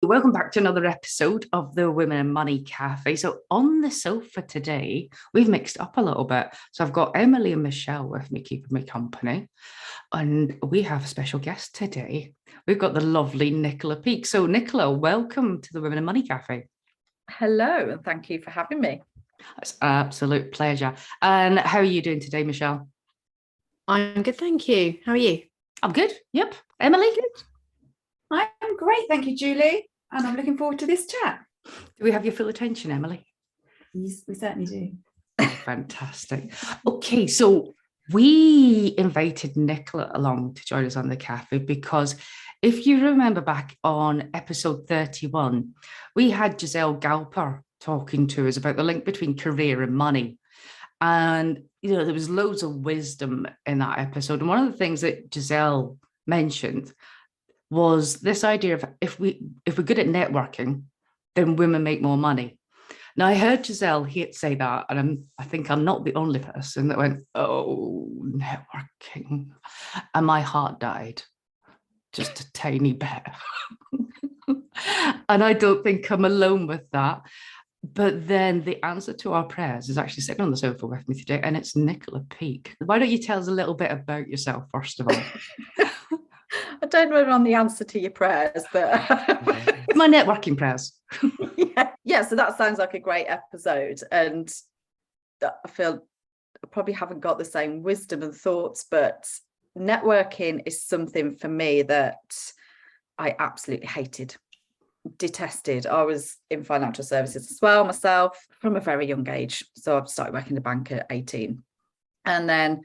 welcome back to another episode of the Women and Money Cafe. So on the sofa today, we've mixed up a little bit. So I've got Emily and Michelle with me, keeping me company. And we have a special guest today. We've got the lovely Nicola Peake. So Nicola, welcome to the Women and Money Cafe. Hello, and thank you for having me. It's an absolute pleasure. And how are you doing today, Michelle? I'm good, thank you. How are you? I'm good. Yep. Emily? Good. I'm great, thank you, Julie. And I'm looking forward to this chat. Do we have your full attention, Emily? Yes, we certainly do. Oh, fantastic. Okay, so we invited Nicola along to join us on the cafe because if you remember back on episode 31, we had Giselle Galper talking to us about the link between career and money. And, you know, there was loads of wisdom in that episode. And one of the things that Giselle mentioned was this idea of if we're good at networking, then women make more money. Now, I heard Giselle say that, and I think I'm not the only person that went, oh, networking. And my heart died just a tiny bit. And I don't think I'm alone with that. But then the answer to our prayers is actually sitting on the sofa with me today, and it's Nicola Peake. Why don't you tell us a little bit about yourself, first of all? I don't know whether I'm the answer to your prayers, but my networking prayers. Yeah, so that sounds like a great episode. And I feel I probably haven't got the same wisdom and thoughts, but networking is something for me that I absolutely hated. Detested. I was in financial services as well myself from a very young age. So I've started working in the bank at 18. And then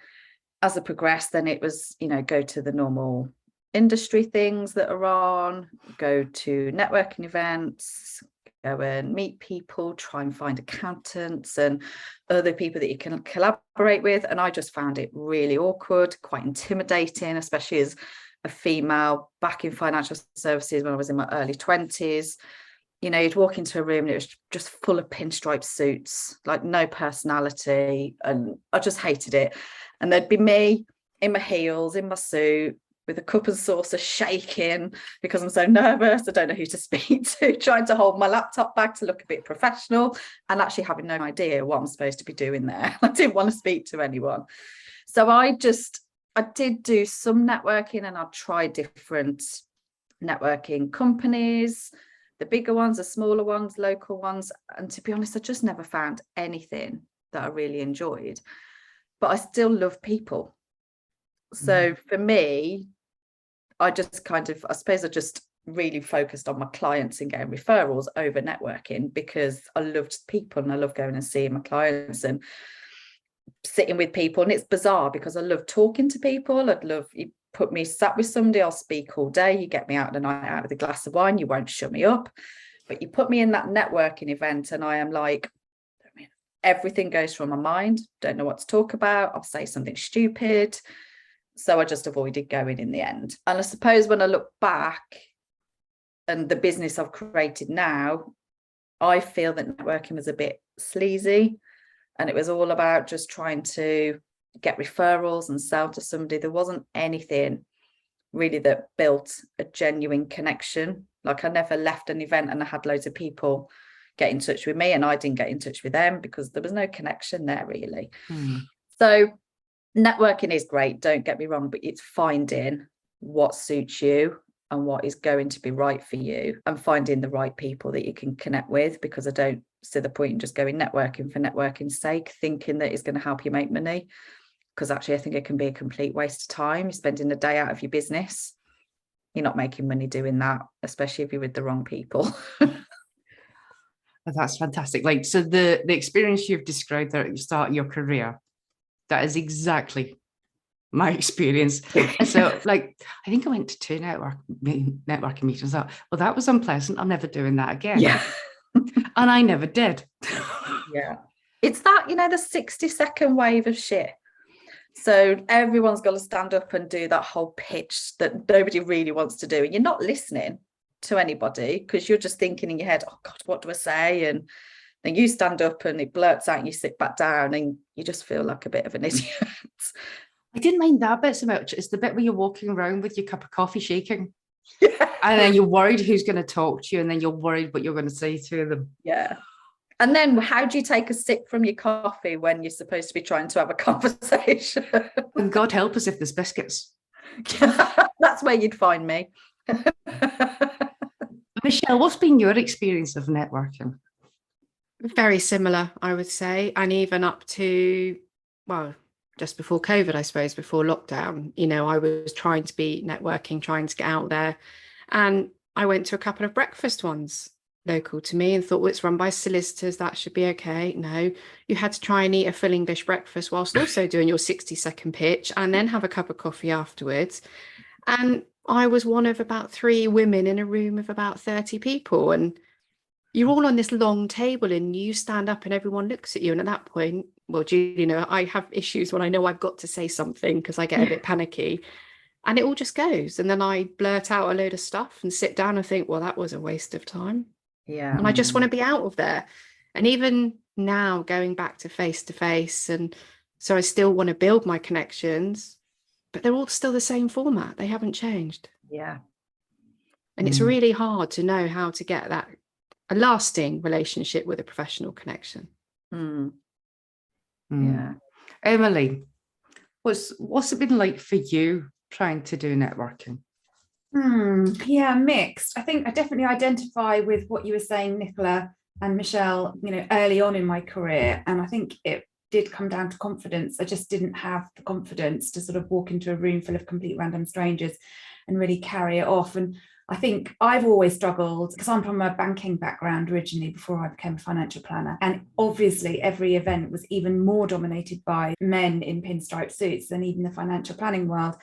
as I progressed, then it was, go to the normal industry things that are on, go to networking events, go and meet people, try and find accountants and other people that you can collaborate with. And I just found it really awkward, quite intimidating, especially as a female back in financial services when I was in my early 20s. You'd walk into a room and it was just full of pinstripe suits, like no personality. And I just hated it. And there'd be me in my heels, in my suit, with a cup and saucer shaking because I'm so nervous. I don't know who to speak to, trying to hold my laptop bag to look a bit professional and actually having no idea what I'm supposed to be doing there. I didn't want to speak to anyone. So I did do some networking, and I tried different networking companies, the bigger ones, the smaller ones, local ones. And to be honest, I just never found anything that I really enjoyed, but I still love people. So for me, I suppose I just really focused on my clients and getting referrals over networking because I loved people and I love going and seeing my clients and sitting with people. And it's bizarre because I love talking to people. You put me sat with somebody, I'll speak all day. You get me out on a night out with a glass of wine, you won't shut me up. But you put me in that networking event and I am like, everything goes through my mind, don't know what to talk about. I'll say something stupid. So I just avoided going in the end. And I suppose when I look back and the business I've created now, I feel that networking was a bit sleazy and it was all about just trying to get referrals and sell to somebody. There wasn't anything really that built a genuine connection. Like I never left an event and I had loads of people get in touch with me and I didn't get in touch with them because there was no connection there really. So networking is great, don't get me wrong, but it's finding what suits you and what is going to be right for you and finding the right people that you can connect with, because I don't see the point in just going networking for networking's sake, thinking that it's going to help you make money, because actually I think it can be a complete waste of time. You're spending a day out of your business. You're not making money doing that, especially if you're with the wrong people. That's fantastic. Like, so the experience you've described there at the start of your career, that is exactly my experience. And so, like, I think I went to 2 networking meetings. I thought, well, that was unpleasant. I'm never doing that again. Yeah. And I never did. Yeah. It's that, the 60-second wave of shit. So everyone's got to stand up and do that whole pitch that nobody really wants to do. And you're not listening to anybody because you're just thinking in your head, oh God, what do I say? And then you stand up and it blurts out and you sit back down and you just feel like a bit of an idiot. I didn't mind that bit so much. It's the bit where you're walking around with your cup of coffee shaking. Yeah. And then you're worried who's going to talk to you, and then you're worried what you're going to say to them. Yeah. And then how do you take a sip from your coffee when you're supposed to be trying to have a conversation? And God help us if there's biscuits. That's where you'd find me. Michelle, what's been your experience of networking? Very similar, I would say. And even up to, well, just before COVID, I suppose, before lockdown, I was trying to be networking, trying to get out there. And I went to a couple of breakfast ones local to me and thought, well, it's run by solicitors, that should be okay. No, you had to try and eat a full English breakfast whilst also doing your 60-second pitch and then have a cup of coffee afterwards. And I was one of about 3 women in a room of about 30 people. And you're all on this long table and you stand up and everyone looks at you. And at that point, well, Julie, I have issues when I know I've got to say something because I get a bit panicky. And it all just goes. And then I blurt out a load of stuff and sit down and think, well, that was a waste of time. Yeah. And I just want to be out of there. And even now going back to face, and so I still want to build my connections, but they're all still the same format. They haven't changed. Yeah. And it's really hard to know how to get a lasting relationship with a professional connection. Yeah. Emily, what's it been like for you trying to do networking? Yeah, mixed. I think I definitely identify with what you were saying, Nicola and Michelle, early on in my career. And I think it did come down to confidence. I just didn't have the confidence to sort of walk into a room full of complete random strangers and really carry it off. And I think I've always struggled because I'm from a banking background originally before I became a financial planner. And obviously every event was even more dominated by men in pinstripe suits than even the financial planning world.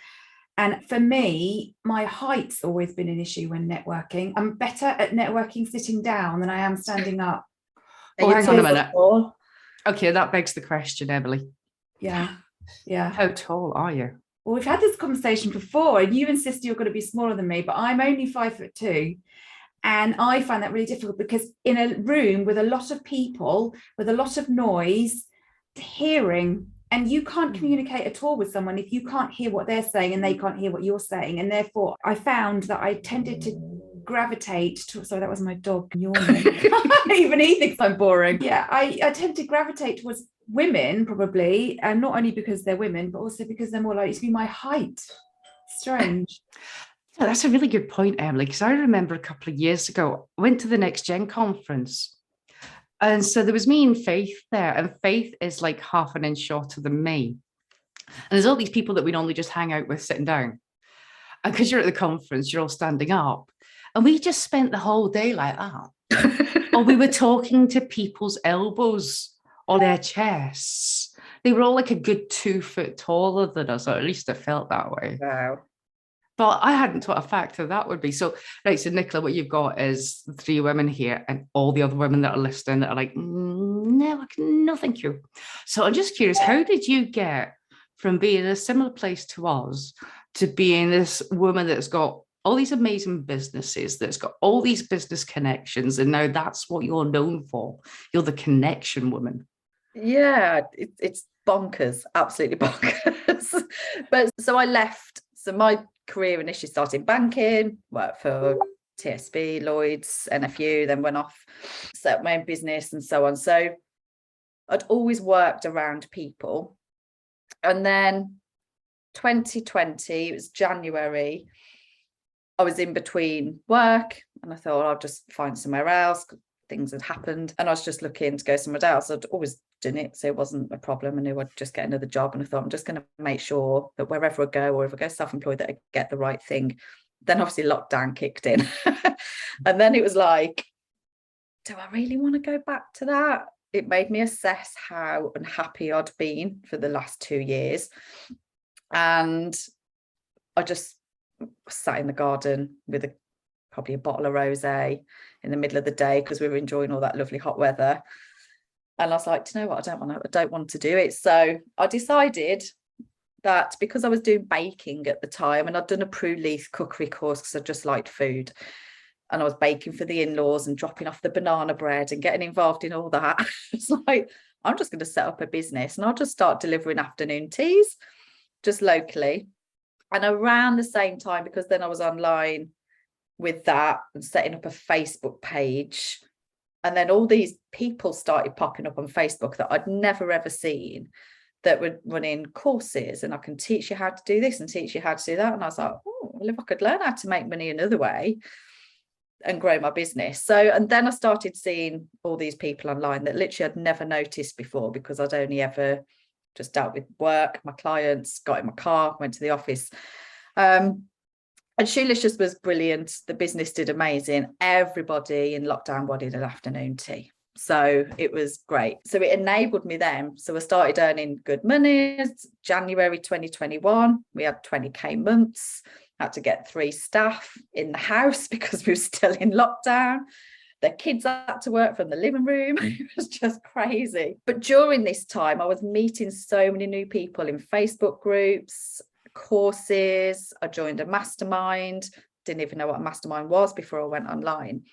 And for me, my height's always been an issue when networking. I'm better at networking sitting down than I am standing up. Oh, hang on a minute. Okay, that begs the question, Emily. Yeah. How tall are you? Well, we've had this conversation before, and you insist you're going to be smaller than me, but I'm only 5'2". And I find that really difficult because in a room with a lot of people, with a lot of noise, hearing, and you can't communicate at all with someone if you can't hear what they're saying and they can't hear what you're saying. And therefore, I found that I tended to gravitate to, sorry, that was my dog yawning. Even he thinks I'm boring. Yeah, I tend to gravitate towards women probably, and not only because they're women, but also because they're more likely to be my height. Strange. Yeah, that's a really good point, Emily, because I remember a couple of years ago, I went to the Next Gen conference. And so there was me and Faith there, and Faith is like half an inch shorter than me. And there's all these people that we normally just hang out with sitting down. And because you're at the conference, you're all standing up. And we just spent the whole day like that. Or we were talking to people's elbows or their chests. They were all like a good 2 foot taller than us, or at least it felt that way. Wow. But I hadn't thought a factor that would be. So, right, so Nicola, what you've got is 3 women here and all the other women that are listening that are like, no, thank you. So I'm just curious, how did you get from being in a similar place to us to being this woman that's got all these amazing businesses, that's got all these business connections, and now that's what you're known for? You're the connection woman. Yeah, it's bonkers, absolutely bonkers. But so I left. So my career initially started in banking, worked for TSB, Lloyd's, NFU, then went off, set up my own business and so on. So I'd always worked around people. And then 2020, it was January, I was in between work and I thought I'll just find somewhere else. Things had happened and I was just looking to go somewhere else. I'd always done it, so it wasn't a problem. I knew I'd just get another job, and I thought I'm just going to make sure that wherever I go, or if I go self-employed, that I get the right thing. Then obviously lockdown kicked in. And then it was like, do I really want to go back to that? It made me assess how unhappy I'd been for the last 2 years. And I just sat in the garden with probably a bottle of rosé in the middle of the day because we were enjoying all that lovely hot weather. And I was like, do you know what? I don't want to do it. So I decided that because I was doing baking at the time, and I'd done a Prue Leith cookery course because I just liked food, and I was baking for the in-laws and dropping off the banana bread and getting involved in all that. It's like, I'm just going to set up a business and I'll just start delivering afternoon teas just locally. And around the same time, because then I was online with that and setting up a Facebook page. And then all these people started popping up on Facebook that I'd never ever seen, that were running courses, and I can teach you how to do this and teach you how to do that. And I was like, oh, well, if I could learn how to make money another way and grow my business. So, and then I started seeing all these people online that literally I'd never noticed before, because I'd only ever just dealt with work, my clients, got in my car, went to the office. And Shoelicious was brilliant. The business did amazing. Everybody in lockdown wanted an afternoon tea. So it was great. So it enabled me then. So I started earning good money. January 2021, we had 20k months. Had to get 3 staff in the house because we were still in lockdown. Their kids had to work from the living room. It was just crazy. But during this time, I was meeting so many new people in Facebook groups, courses. I joined a mastermind. Didn't even know what a mastermind was before I went online.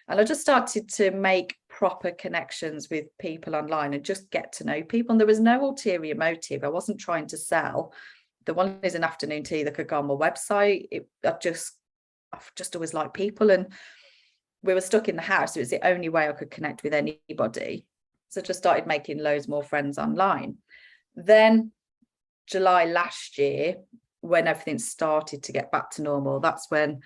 And I just started to make proper connections with people online and just get to know people. And there was no ulterior motive. I wasn't trying to sell. The one is an afternoon tea that could go on my website. I've just always liked people, and we were stuck in the house. It was the only way I could connect with anybody. So I just started making loads more friends online. Then July last year, when everything started to get back to normal, that's when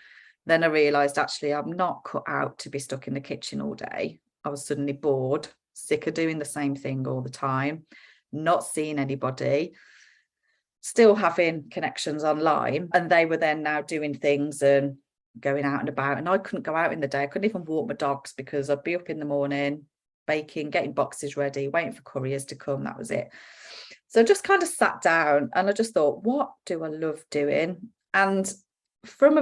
then I realised actually I'm not cut out to be stuck in the kitchen all day. I was suddenly bored, sick of doing the same thing all the time, not seeing anybody, still having connections online. And they were then now doing things and going out and about. And I couldn't go out in the day. I couldn't even walk my dogs because I'd be up in the morning, baking, getting boxes ready, waiting for couriers to come. That was it. So I just kind of sat down and I just thought, what do I love doing? And from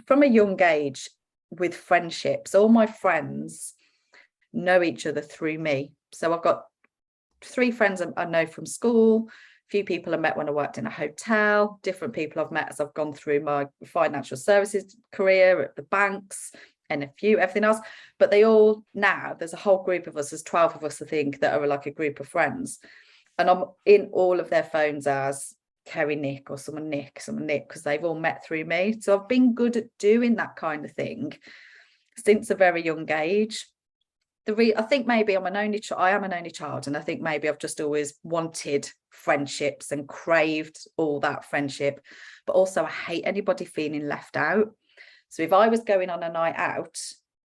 a young age, with friendships, all my friends know each other through me. So I've got 3 friends I know from school, a few people I met when I worked in a hotel, different people I've met as I've gone through my financial services career at the banks, and a few, everything else. But they all now, there's a whole group of us, there's 12 of us, I think, that are like a group of friends. And I'm in all of their phones as Kerry Nick or someone Nick, because they've all met through me. So I've been good at doing that kind of thing since a very young age. I think maybe I am an only child, and I think maybe I've just always wanted friendships and craved all that friendship. But also I hate anybody feeling left out. So if I was going on a night out,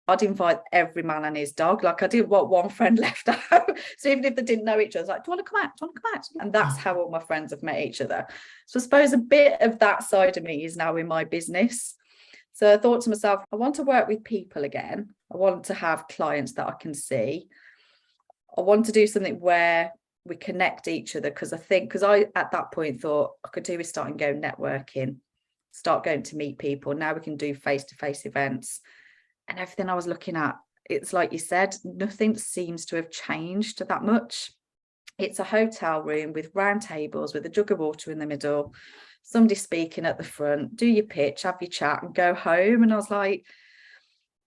I'd invite every man and his dog. Like I didn't want one friend left out. So even if they didn't know each other, I was like, do you want to come out? Do you want to come out? And that's how all my friends have met each other. So I suppose a bit of that side of me is now in my business. So I thought to myself, I want to work with people again. I want to have clients that I can see. I want to do something where we connect each other, because I at that point thought I could do with starting going networking, start going to meet people. Now we can do face-to-face events. And everything I was looking at, it's like you said, nothing seems to have changed that much. It's a hotel room with round tables with a jug of water in the middle, somebody speaking at the front, do your pitch, have your chat and go home. And I was like,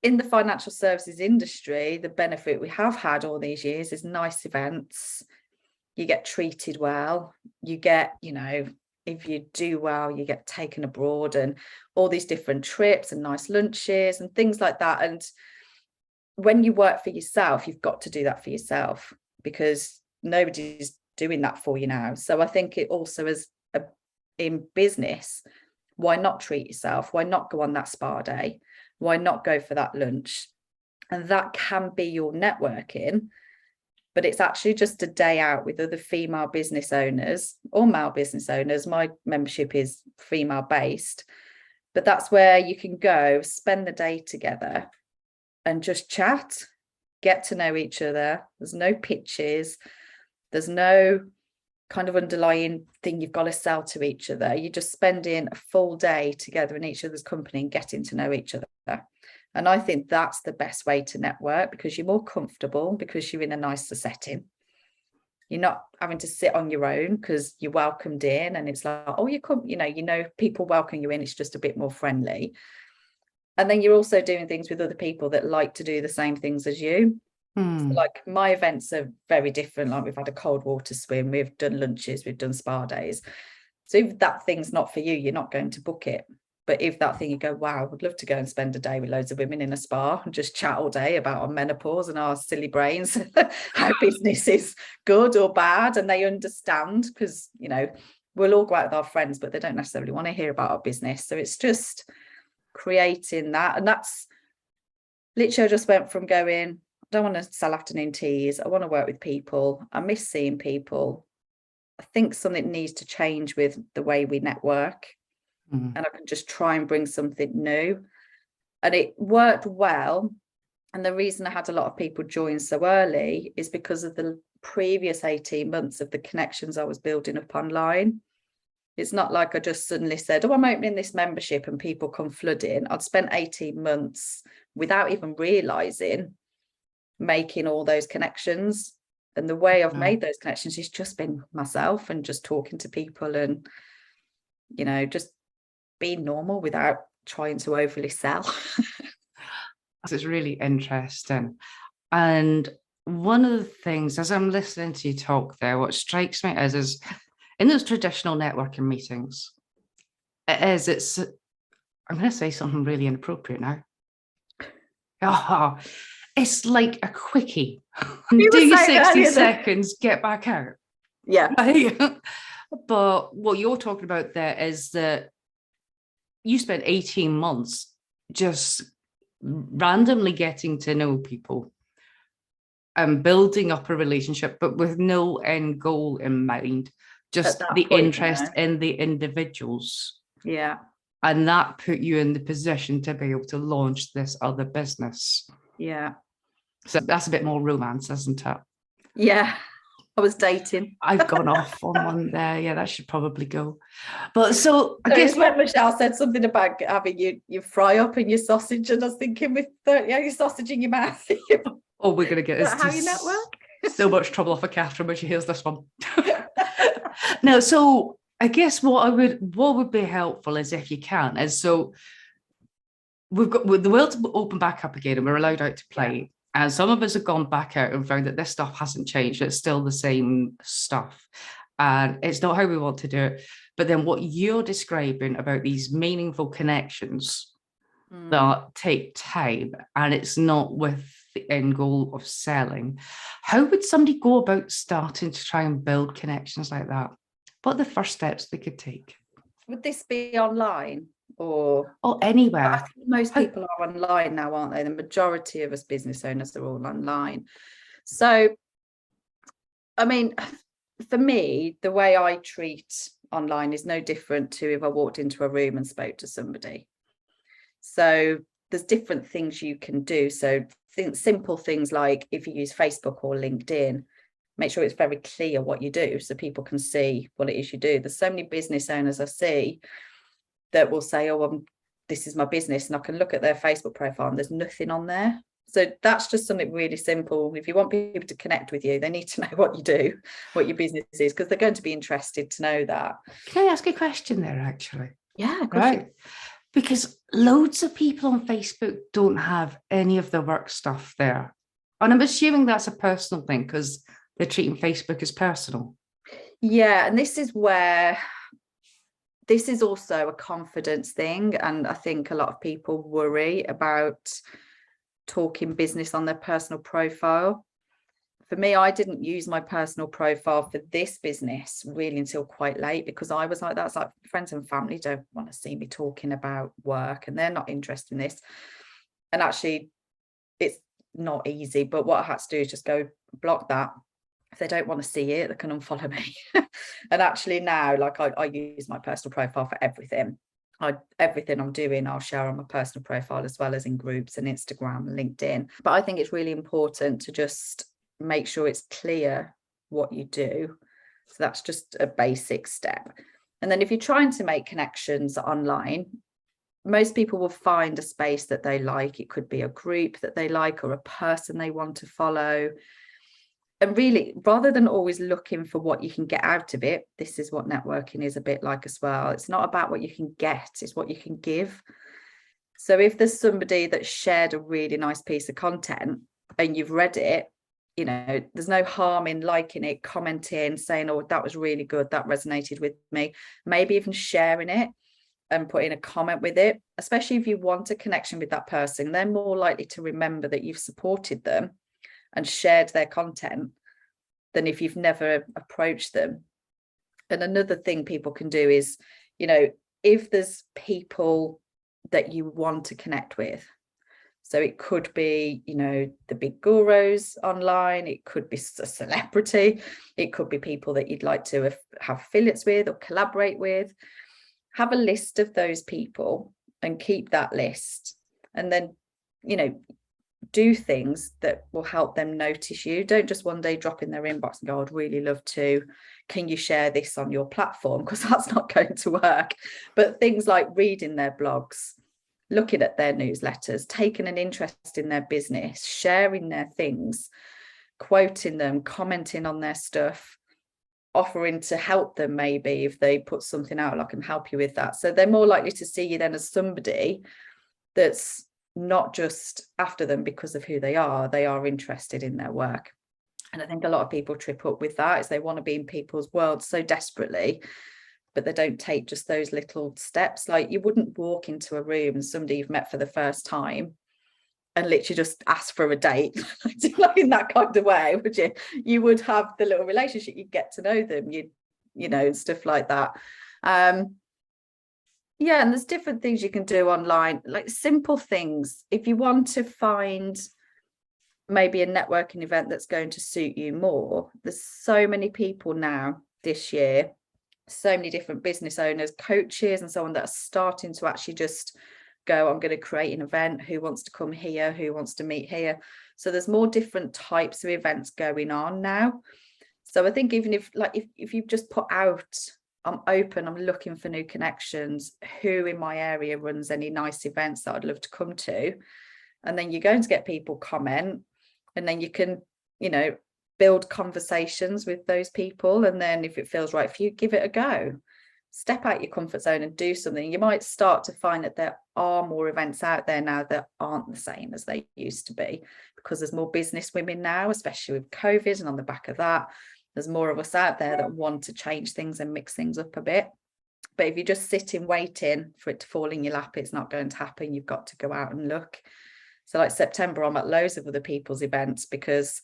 in the financial services industry, the benefit we have had all these years is nice events. You get treated well, you get, if you do well, you get taken abroad and all these different trips and nice lunches and things like that. And when you work for yourself, you've got to do that for yourself, because nobody's doing that for you now. So I think it also is in business, why not treat yourself? Why not go on that spa day? Why not go for that lunch? And that can be your networking. But it's actually just a day out with other female business owners or male business owners. My membership is female based, but that's where you can go, spend the day together and just chat, get to know each other. There's no pitches. There's no kind of underlying thing you've got to sell to each other. You're just spending a full day together in each other's company and getting to know each other. And I think that's the best way to network, because you're more comfortable, because you're in a nicer setting. You're not having to sit on your own because you're welcomed in and it's like, oh, you come, people welcome you in. It's just a bit more friendly. And then you're also doing things with other people that like to do the same things as you. So like my events are very different. Like we've had a cold water swim, we've done lunches, we've done spa days. So if that thing's not for you, you're not going to book it. But if that thing, you go, wow, I would love to go and spend a day with loads of women in a spa and just chat all day about our menopause and our silly brains, how business is good or bad. And they understand, because, you know, we'll all go out with our friends, but they don't necessarily want to hear about our business. So it's just creating that. And that's literally, I just went from going, I don't want to sell afternoon teas. I want to work with people. I miss seeing people. I think something needs to change with the way we network. And I can just try and bring something new. And it worked well. And the reason I had a lot of people join so early is because of the previous 18 months of the connections I was building up online. It's not like I just suddenly said, oh, I'm opening this membership and people come flooding. I'd spent 18 months without even realizing making all those connections. And the way I've made those connections has just been myself and just talking to people and, you know, just being normal without trying to overly sell. It's really interesting. And one of the things, as I'm listening to you talk there, what strikes me is in those traditional networking meetings, it's, I'm going to say something really inappropriate now. Oh, it's like a quickie. Do your 60 seconds, get back out. Yeah. But what you're talking about there is that you spent 18 months just randomly getting to know people and building up a relationship, but with no end goal in mind, just the interest in the individuals. Yeah. And that put you in the position to be able to launch this other business. Yeah. So that's a bit more romance, isn't it? Yeah. I was dating. I've gone off on one there. Yeah, that should probably go. But so I guess when Michelle said something about having you fry up in your sausage, and I was thinking with your sausage in your mouth. Oh, we're gonna get how you network? So much trouble off a Catherine when she hears this one. No, so I guess what would be helpful is, if you can, is so we've got the world's open back up again and we're allowed out to play. Yeah. And some of us have gone back out and found that this stuff hasn't changed. It's still the same stuff. And it's not how we want to do it. But then what you're describing about these meaningful connections that take time, and it's not with the end goal of selling. How would somebody go about starting to try and build connections like that? What are the first steps they could take? Would this be online? Or anywhere? I think most people are online now, aren't they? The majority of us business owners are all online. So, I mean, for me, the way I treat online is no different to if I walked into a room and spoke to somebody. So there's different things you can do. So simple things like, if you use Facebook or LinkedIn, make sure it's very clear what you do so people can see what it is you do. There's so many business owners I see that will say, oh, this is my business, and I can look at their Facebook profile and there's nothing on there. So that's just something really simple. If you want people to connect with you, they need to know what you do, what your business is, because they're going to be interested to know that. Can I ask a question there, actually? Yeah, right. Because loads of people on Facebook don't have any of the work stuff there. And I'm assuming that's a personal thing because they're treating Facebook as personal. Yeah, and this is also a confidence thing. And I think a lot of people worry about talking business on their personal profile. For me, I didn't use my personal profile for this business really until quite late, because I was like, that's like friends and family don't want to see me talking about work and they're not interested in this. And actually, it's not easy. But what I had to do is just go block that. If they don't want to see it, they can unfollow me. And actually now, like I use my personal profile for everything. Everything I'm doing, I'll share on my personal profile as well as in groups and Instagram and LinkedIn. But I think it's really important to just make sure it's clear what you do. So that's just a basic step. And then if you're trying to make connections online, most people will find a space that they like. It could be a group that they like or a person they want to follow. And really, rather than always looking for what you can get out of it, this is what networking is a bit like as well. It's not about what you can get, it's what you can give. So if there's somebody that shared a really nice piece of content and you've read it, you know, there's no harm in liking it, commenting, saying, oh, that was really good, that resonated with me, maybe even sharing it. and put in a comment with it, especially if you want a connection with that person. They're more likely to remember that you've supported them and shared their content than if you've never approached them. And another thing people can do is, you know, if there's people that you want to connect with, so it could be, you know, the big gurus online, it could be a celebrity, it could be people that you'd like to have affiliates with or collaborate with. Have a list of those people and keep that list, and then, you know, do things that will help them notice you. Don't just one day drop in their inbox and go, I'd really love to, can you share this on your platform? Because that's not going to work. But things like reading their blogs, looking at their newsletters, taking an interest in their business, sharing their things, quoting them, commenting on their stuff, offering to help them, maybe if they put something out, I can help you with that. So they're more likely to see you then as somebody that's not just after them because of who they are interested in their work. And I think a lot of people trip up with that, is they want to be in people's world so desperately, but they don't take just those little steps. Like, you wouldn't walk into a room and somebody you've met for the first time and literally just ask for a date like in that kind of way, would you? You would have the little relationship, you'd get to know them, you know, stuff like that. Yeah, and there's different things you can do online, like simple things. If you want to find maybe a networking event that's going to suit you more, there's so many people now this year, so many different business owners, coaches and so on, that are starting to actually just go, I'm going to create an event, who wants to come here, who wants to meet here. So there's more different types of events going on now. So I think even if you've just put out, I'm open, I'm looking for new connections, who in my area runs any nice events that I'd love to come to, and then you're going to get people comment, and then you can, you know, build conversations with those people. And then if it feels right for you, give it a go. Step out your comfort zone and do something. You might start to find that there are more events out there now that aren't the same as they used to be, because there's more business women now, especially with COVID, and on the back of that, there's more of us out there that want to change things and mix things up a bit. But if you're just sitting waiting for it to fall in your lap, it's not going to happen. You've got to go out and look. So like September, I'm at loads of other people's events, because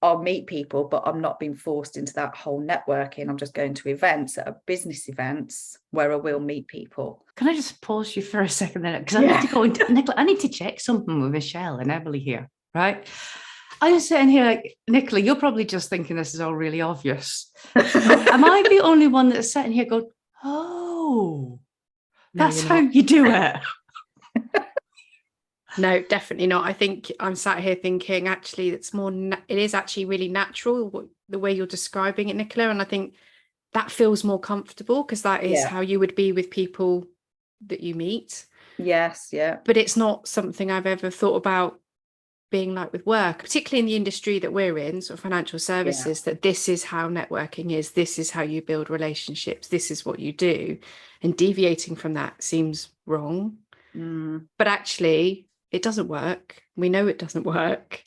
I'll meet people, but I'm not being forced into that whole networking. I'm just going to events that are business events where I will meet people. Can I just pause you for a second then? Because I need to go into, Nicola, I need to check something with Michelle and Emily here, right? I was sitting here like, Nicola, you're probably just thinking this is all really obvious. Am I the only one that's sitting here going, oh, that's how you do it? No, definitely not. I think I'm sat here thinking, actually, it's more, it is actually really natural, the way you're describing it, Nicola. And I think that feels more comfortable, because that is how you would be with people that you meet. Yes, yeah. But it's not something I've ever thought about being like with work, particularly in the industry that we're in, sort of financial services, that this is how networking is, this is how you build relationships, this is what you do. And deviating from that seems wrong. But actually, it doesn't work. We know it doesn't work.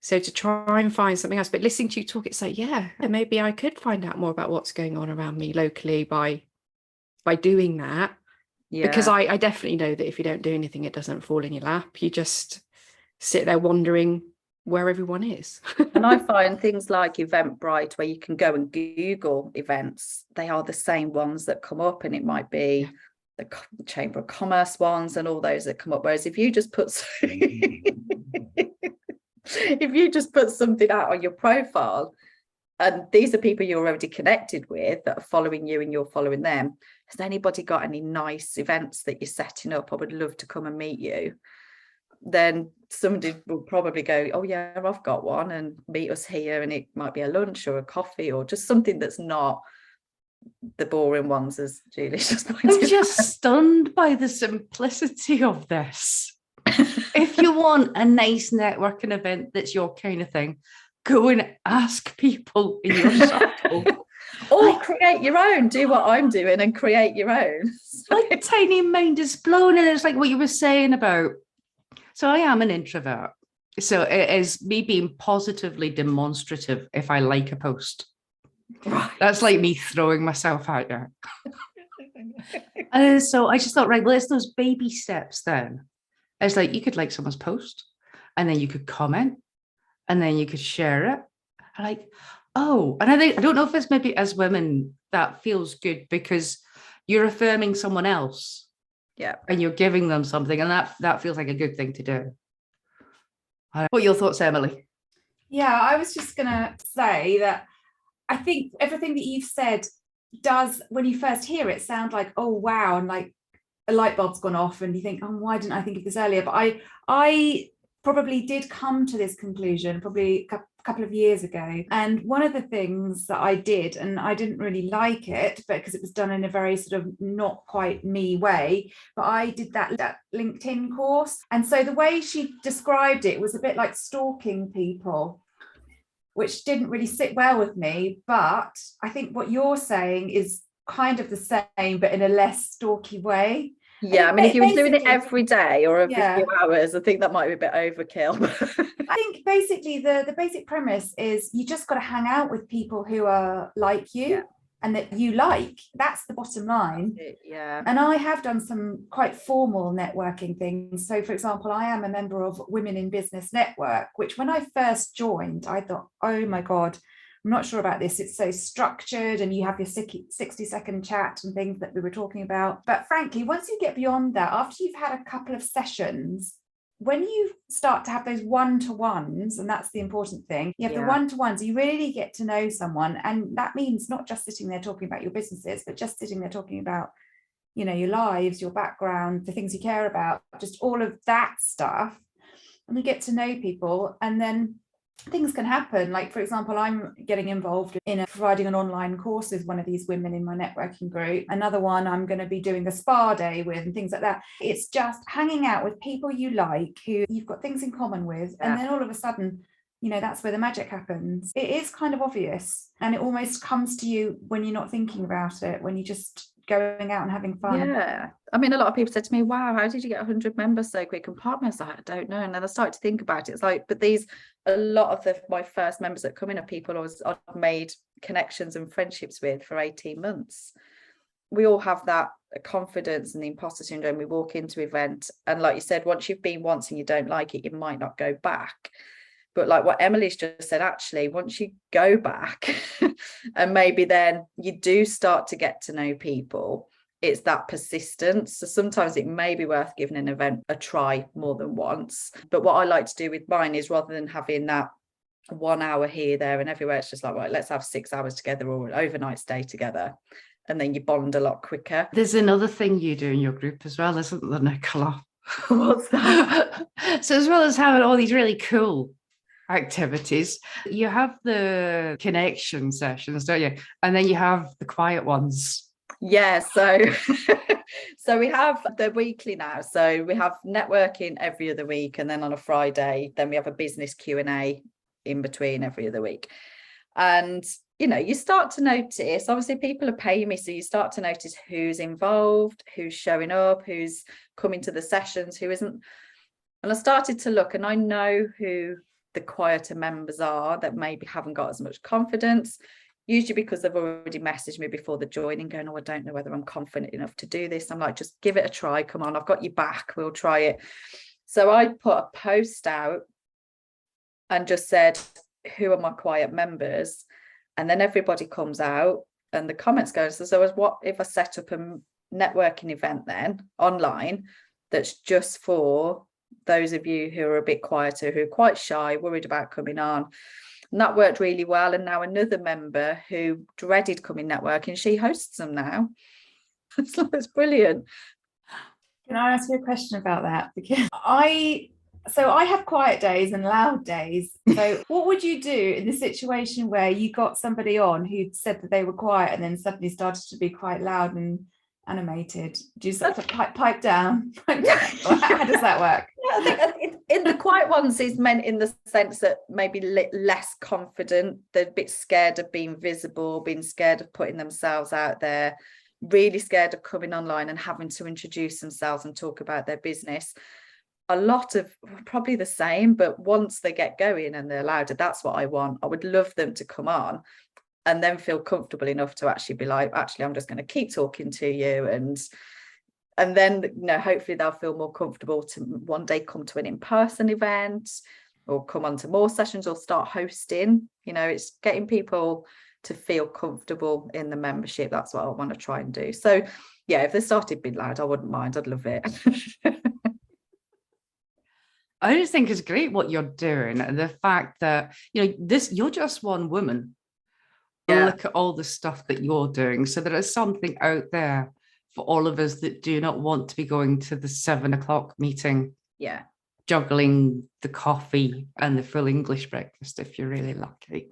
So to try and find something else, but listening to you talk, it's like, yeah, maybe I could find out more about what's going on around me locally by doing that. Yeah. Because I definitely know that if you don't do anything, it doesn't fall in your lap. You just sit there wondering where everyone is. And I find things like Eventbrite, where you can go and Google events, they are the same ones that come up, and it might be the Chamber of Commerce ones and all those that come up. Whereas if you just put something out on your profile, and these are people you're already connected with that are following you and you're following them, has anybody got any nice events that you're setting up? I would love to come and meet you. Then somebody will probably go, oh yeah, I've got one, and meet us here. And it might be a lunch or a coffee or just something that's not the boring ones, as Julie's just pointed out. I'm just stunned by the simplicity of this. If you want a nice networking event that's your kind of thing, go and ask people in your circle. Or create your own. Do what I'm doing and create your own. Like tiny mind is blown. And it's like what you were saying about, so I am an introvert. So it is me being positively demonstrative if I like a post. Right. That's like me throwing myself out there. So I just thought, right, well, it's those baby steps then. It's like you could like someone's post, and then you could comment, and then you could share it. I'm like, oh, and I don't know if it's maybe as women that feels good because you're affirming someone else. Yeah. And you're giving them something, and that feels like a good thing to do. What are your thoughts, Emily? Yeah, I was just gonna say that I think everything that you've said does, when you first hear it, sound like, oh wow, and like a light bulb's gone off, and you think, oh, why didn't I think of this earlier? But I probably did come to this conclusion probably a couple of years ago. And one of the things that I did, and I didn't really like it, but because it was done in a very sort of not quite me way, but I did that LinkedIn course. And so the way she described it was a bit like stalking people, which didn't really sit well with me. But I think what you're saying is kind of the same, but in a less stalky way. Yeah, I mean, if you were doing it every day or every few hours, I think that might be a bit overkill. I think basically the basic premise is you just got to hang out with people who are like you and that you like. That's the bottom line. Yeah. And I have done some quite formal networking things. So, for example, I am a member of Women in Business Network, which when I first joined, I thought, oh my God, I'm not sure about this. It's so structured and you have your 60-second chat and things that we were talking about. But frankly, once you get beyond that, after you've had a couple of sessions, when you start to have those one-to-ones, and that's the important thing, you have the one-to-ones, you really get to know someone. And that means not just sitting there talking about your businesses, but just sitting there talking about, you know, your lives, your background, the things you care about, just all of that stuff. And you get to know people, and then things can happen. Like, for example, I'm getting involved in providing an online course with one of these women in my networking group. Another one I'm going to be doing a spa day with and things like that. It's just hanging out with people you like, who you've got things in common with. And then all of a sudden, you know, that's where the magic happens. It is kind of obvious, and it almost comes to you when you're not thinking about it, when you're just going out and having fun. Yeah, I mean, a lot of people said to me, wow, how did you get 100 members so quick? And part of me was like, I don't know. And then I started to think about it. It's like, but a lot of my first members that come in are people I've made connections and friendships with for 18 months. We all have that confidence and the imposter syndrome. We walk into an event, and like you said, once you've been once and you don't like it, you might not go back. But like what Emily's just said, actually, once you go back and maybe then you do start to get to know people, it's that persistence. So sometimes it may be worth giving an event a try more than once. But what I like to do with mine is, rather than having that 1 hour here, there and everywhere, it's just like, right, let's have 6 hours together or an overnight stay together. And then you bond a lot quicker. There's another thing you do in your group as well, isn't there, Nicola? What's that? So as well as having all these really cool activities, you have the connection sessions, don't you? And then you have the quiet ones. Yeah, so we have the weekly now. So we have networking every other week, and then on a Friday, then we have a business Q&A in between every other week. And you know, you start to notice, obviously people are paying me, so you start to notice who's involved, who's showing up, who's coming to the sessions, who isn't. And I started to look, and I know who the quieter members are that maybe haven't got as much confidence, usually because they've already messaged me before the joining going, oh, I don't know whether I'm confident enough to do this. I'm like, just give it a try. Come on, I've got your back. We'll try it. So I put a post out and just said, who are my quiet members? And then everybody comes out and the comments go, so what if I set up a networking event then online that's just for those of you who are a bit quieter, who are quite shy, worried about coming on. And that worked really well. And now another member who dreaded coming networking, she hosts them now. It's brilliant. Can I ask you a question about that? Because I have quiet days and loud days. So what would you do in the situation where you got somebody on who said that they were quiet and then suddenly started to be quite loud and animated? Do you sort of pipe down? How does that work? Yeah, I think in the quiet ones is meant in the sense that maybe less confident, they're a bit scared of being visible, being scared of putting themselves out there, really scared of coming online and having to introduce themselves and talk about their business. A lot of probably the same, but once they get going and they're louder, that's what I want. I would love them to come on and then feel comfortable enough to actually be like, actually, I'm just going to keep talking to you. And then, hopefully they'll feel more comfortable to one day come to an in-person event or come on to more sessions or start hosting. It's getting people to feel comfortable in the membership. That's what I want to try and do. So yeah, if they started being loud, I wouldn't mind. I'd love it. I just think it's great what you're doing, and the fact that you're just one woman. Yeah. Look at all the stuff that you're doing. So there is something out there for all of us that do not want to be going to the 7:00 meeting. Yeah. Juggling the coffee and the full English breakfast if you're really lucky.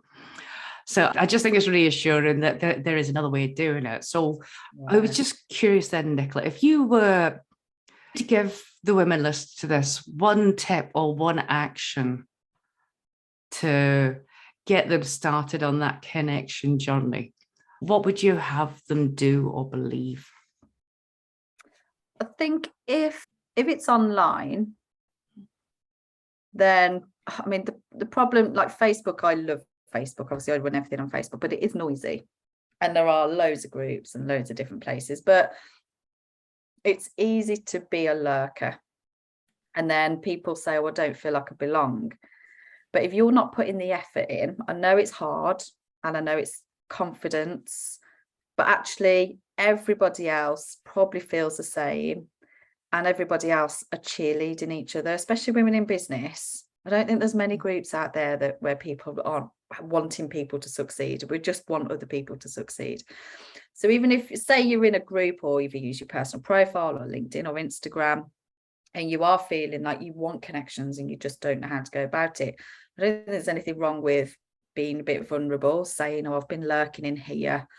So I just think it's reassuring that there is another way of doing it. So I was just curious then, Nicola, if you were to give the women listening to this one tip or one action to get them started on that connection journey, what would you have them do or believe? I think if it's online, then, I mean, the problem, like Facebook, I love Facebook. Obviously, I run everything on Facebook, but it is noisy. And there are loads of groups and loads of different places. But it's easy to be a lurker. And then people say, oh, I don't feel like I belong. But if you're not putting the effort in, I know it's hard and I know it's confidence, but actually everybody else probably feels the same. And everybody else are cheerleading each other, especially women in business. I don't think there's many groups out there where people aren't wanting people to succeed. We just want other people to succeed. So even if, say, you're in a group, or if you use your personal profile or LinkedIn or Instagram, and you are feeling like you want connections and you just don't know how to go about it, I don't think there's anything wrong with being a bit vulnerable, saying, oh, I've been lurking in here.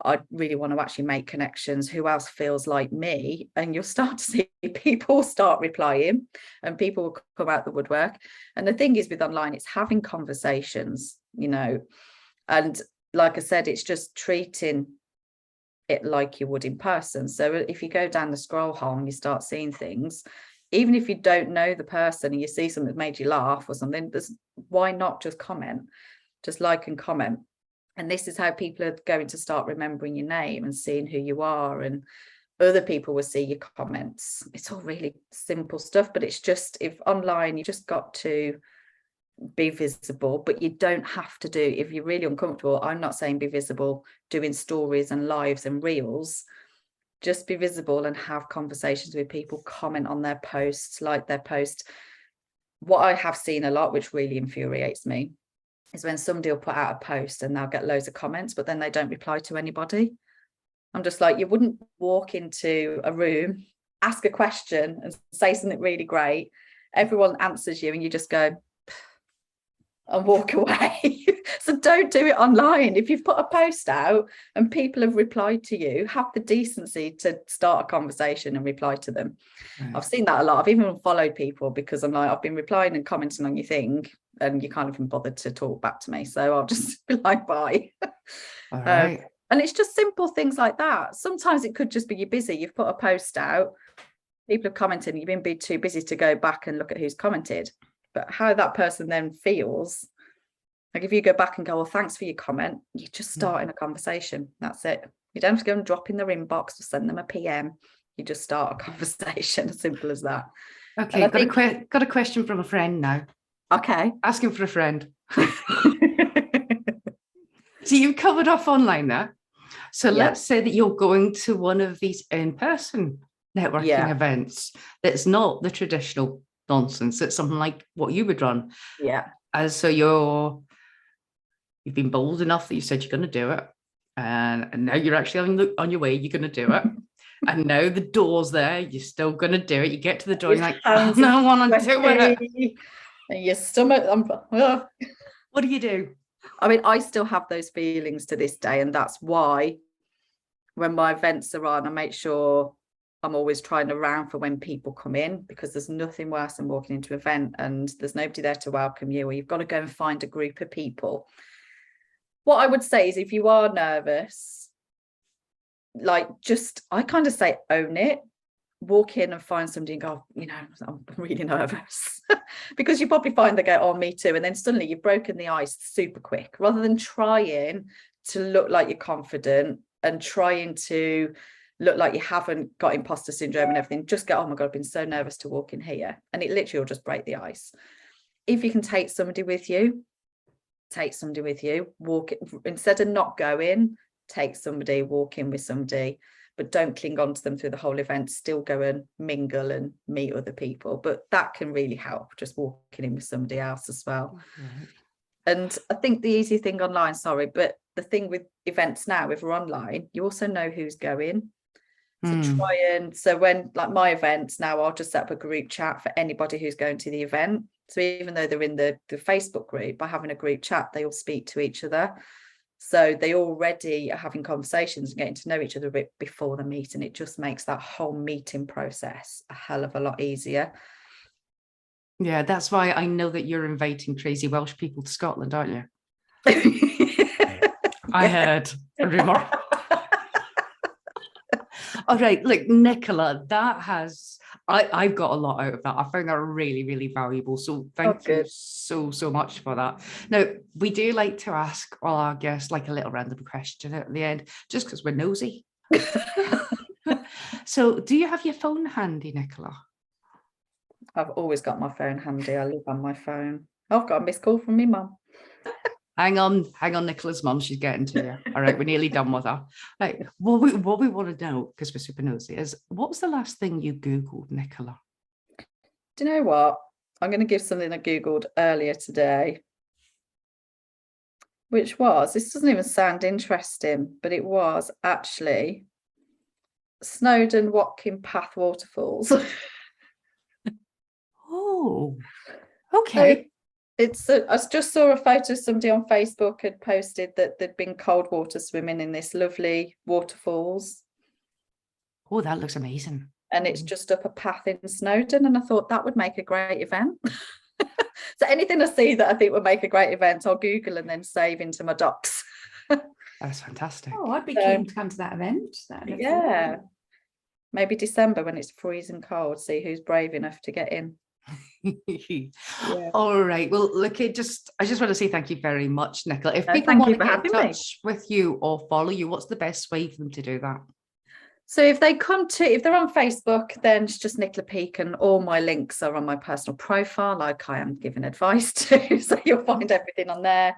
I really want to actually make connections. Who else feels like me? And you'll start to see people start replying and people will come out the woodwork. And the thing is with online, it's having conversations, and like I said, it's just treating it like you would in person. So if you go down the scroll hole and you start seeing things, even if you don't know the person and you see something that made you laugh or something, why not just comment? Just like and comment. And this is how people are going to start remembering your name and seeing who you are, and other people will see your comments. It's all really simple stuff, but it's just, if online, you just got to be visible, but you don't have to do, if you're really uncomfortable, I'm not saying be visible doing stories and lives and reels, just be visible and have conversations with people, comment on their posts, like their post. What I have seen a lot, which really infuriates me, is when somebody will put out a post and they'll get loads of comments, but then they don't reply to anybody. I'm just like, you wouldn't walk into a room, ask a question and say something really great, everyone answers you and you just go and walk away. So don't do it online. If you've put a post out and people have replied to you, have the decency to start a conversation and reply to them. Right. I've seen that a lot. I've even unfollowed people because I'm like, I've been replying and commenting on your thing and you can't even bother to talk back to me. So I'll just be like, bye. All right. And it's just simple things like that. Sometimes it could just be you're busy. You've put a post out, people have commented, and you've been too busy to go back and look at who's commented. But how that person then feels, like if you go back and go, well, thanks for your comment, you just start in a conversation. That's it. You don't have to go and drop in their inbox or send them a PM. You just start a conversation, as simple as that. Okay, got a question from a friend now. Okay. Asking for a friend. So you've covered off online there. So let's say that you're going to one of these in-person networking events that's not the traditional nonsense. It's something like what you would run. Yeah. So you've been bold enough that you said you're going to do it. And now you're actually on your way, you're going to do it. And now the door's there, you're still going to do it. You get to the door and you're like, I don't want to do it. And your stomach, what do you do? I mean, I still have those feelings to this day. And that's why when my events are on, I make sure I'm always trying to round for when people come in, because there's nothing worse than walking into an event and there's nobody there to welcome you, or you've got to go and find a group of people. What I would say is if you are nervous, like I kind of say own it. walk in and find somebody and go, you know, I'm really nervous, because you probably find they go, oh, me too. And then suddenly you've broken the ice super quick, rather than trying to look like you're confident and trying to look like you haven't got imposter syndrome and everything. Just go, oh my God, I've been so nervous to walk in here. And it literally will just break the ice. If you can take somebody with you, walk it, instead of not going, take somebody, walk in with somebody, but don't cling on to them through the whole event. Still go and mingle and meet other people. But that can really help, just walking in with somebody else as well. Right. And I think the easy thing online, but the thing with events now, if we're online, you also know who's going. So when, like my events now, I'll just set up a group chat for anybody who's going to the event. So even though they're in the Facebook group, by having a group chat, they all speak to each other. So they already are having conversations and getting to know each other a bit before the meet. And it just makes that whole meeting process a hell of a lot easier. Yeah, that's why I know that you're inviting crazy Welsh people to Scotland, aren't you? I heard a rumour. All right, look, Nicola, I've got a lot out of that. I found that really, really valuable. So thank you so much for that. Now, we do like to ask all our guests like a little random question at the end, just because we're nosy. So do you have your phone handy, Nicola? I've always got my phone handy. I live on my phone. I've got a missed call from me mum. Hang on, Nicola's mum, she's getting to you. All right, we're nearly done with her. Right, what we want to know, because we're super nosy, is what was the last thing you Googled, Nicola? Do you know what? I'm going to give something I Googled earlier today, which was, this doesn't even sound interesting, but it was actually Snowdon Watkin Path waterfalls. Oh, okay. So I just saw a photo of somebody on Facebook had posted that there'd been cold water swimming in this lovely waterfalls. Oh, that looks amazing. And it's just up a path in Snowdon. And I thought that would make a great event. So anything I see that I think would make a great event, I'll Google and then save into my docs. That's fantastic. Oh, I'd be keen to come to that event. Yeah. Maybe December when it's freezing cold, see who's brave enough to get in. Yeah. All right. Well, look, I just want to say thank you very much, Nicola. If people thank want you to for get in having me. touch with you or follow you, what's the best way for them to do that? So if they're on Facebook, then it's just Nicola Peake, and all my links are on my personal profile, like I am giving advice to. So you'll find everything on there.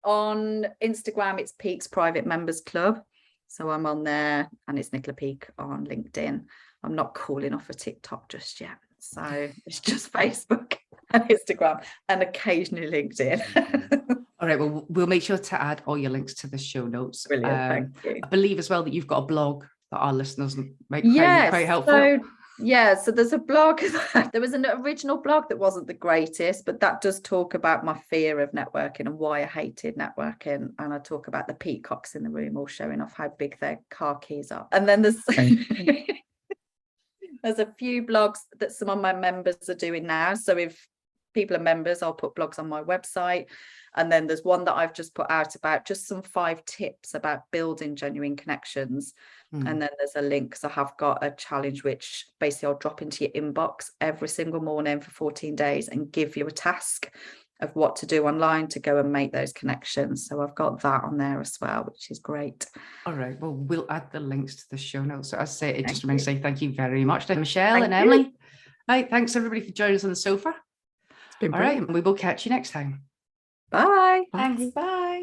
On Instagram, it's Peake's Private Members Club. So I'm on there, and it's Nicola Peake on LinkedIn. I'm not calling off a TikTok just yet. So it's just Facebook and Instagram and occasionally LinkedIn. All right, well, we'll make sure to add all your links to the show notes. Brilliant, thank you. I believe as well that you've got a blog that our listeners might find quite helpful. So there's a blog. There was an original blog that wasn't the greatest, but that does talk about my fear of networking and why I hated networking. And I talk about the peacocks in the room all showing off how big their car keys are. And then there's there's a few blogs that some of my members are doing now. So if people are members, I'll put blogs on my website. And then there's one that I've just put out about just some 5 tips about building genuine connections. And then there's a link. So I have got a challenge, which basically I'll drop into your inbox every single morning for 14 days and give you a task of what to do online to go and make those connections. So I've got that on there as well, which is great. All right, well, we'll add the links to the show notes. So as I say, it just remains to say thank you very much to Michelle and Emily. Right, thanks everybody for joining us on the sofa. It's been all right, we will catch you next time. Bye. Thanks. Bye.